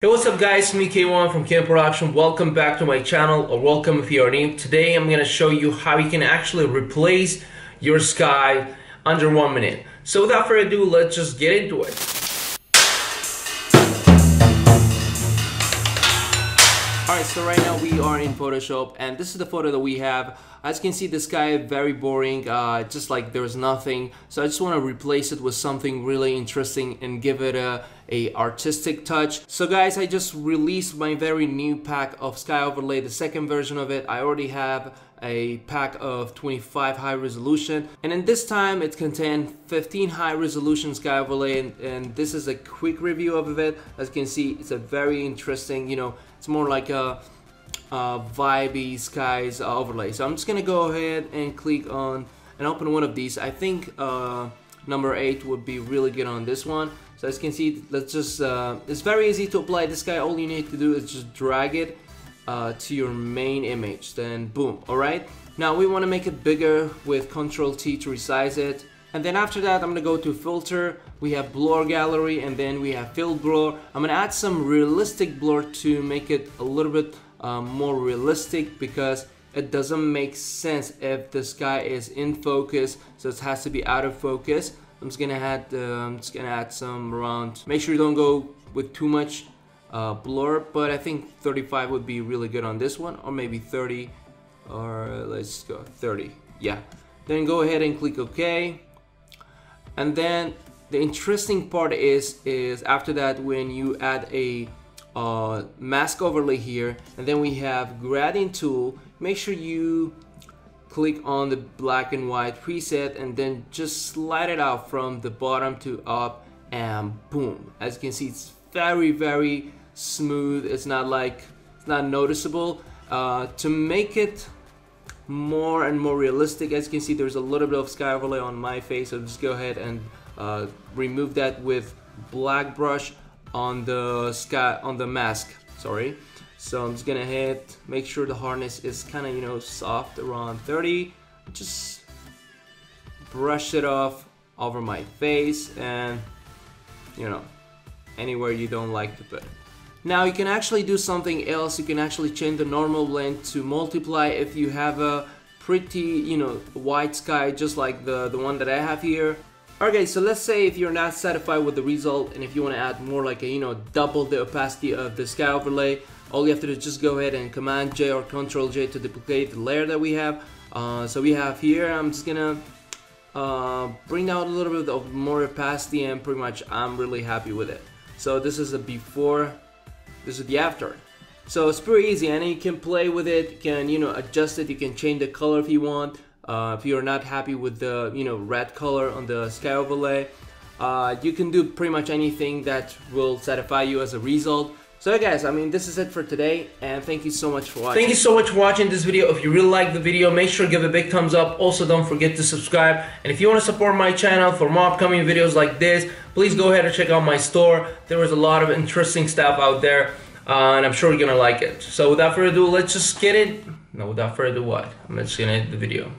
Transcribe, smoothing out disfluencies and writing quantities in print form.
Hey, what's up guys, me Kaiwan from Kaiwan Production. Welcome back to my channel, or welcome if you are new. Today I'm going to show you how you can actually replace your sky under 1 minute. So without further ado, let's just get into it. Alright, so right now we are in Photoshop and this is the photo that we have. As you can see, the sky is very boring, just like there's nothing. So I just want to replace it with something really interesting and give it a artistic touch. So guys, I just released my very new pack of sky overlay, the second version of it. I already have a pack of 25 high resolution, and in this time it contained 15 high resolution sky overlay, and this is a quick review of it. As you can see, it's a very interesting, it's more like a vibey skies overlay. So I'm just gonna go ahead and click on and open one of these. I think number 8 would be really good on this one. So as you can see, let's just it's very easy to apply this guy. All you need to do is just drag it to your main image, then boom. Alright, now we want to make it bigger with Ctrl+T to resize it, and then after that I'm gonna go to filter. We have blur gallery, and then we have fill blur. I'm gonna add some realistic blur to make it a little bit more realistic, because it doesn't make sense if the sky is in focus, so it has to be out of focus. I'm just gonna add some around. Make sure you don't go with too much blur, but I think 35 would be really good on this one, or maybe 30, or let's go 30. Yeah. Then go ahead and click OK. And then the interesting part is after that, when you add a mask overlay here, and then we have gradient tool, make sure you click on the black and white preset and then just slide it out from the bottom to up, and boom. As you can see, it's very smooth. It's not noticeable. To make it more and more realistic, as you can see, there's a little bit of sky overlay on my face, so just go ahead and remove that with black brush on the sky, on the mask, sorry. So I'm just gonna make sure the hardness is kind of soft, around 30. Just brush it off over my face, and anywhere you don't like to put it. Now you can actually do something else. You can actually change the normal blend to multiply if you have a pretty white sky, just like the one that I have here. Okay, so let's say if you're not satisfied with the result, and if you want to add more like a double the opacity of the sky overlay, all you have to do is just go ahead and Command J or Control J to duplicate the layer that we have. So we have here, I'm just gonna bring out a little bit of more opacity, and pretty much I'm really happy with it. So this is the before, this is the after. So it's pretty easy, and you can play with it. You can adjust it. You can change the color if you want. If you're not happy with the red color on the sky overlay, you can do pretty much anything that will satisfy you as a result. So guys, this is it for today, and thank you so much for watching. Thank you so much for watching this video. If you really like the video, make sure to give a big thumbs up. Also, don't forget to subscribe. And if you want to support my channel for more upcoming videos like this, please go ahead and check out my store. There is a lot of interesting stuff out there, and I'm sure you're gonna like it. So without further ado, let's just get it. No, without further ado, what? I'm just gonna end the video.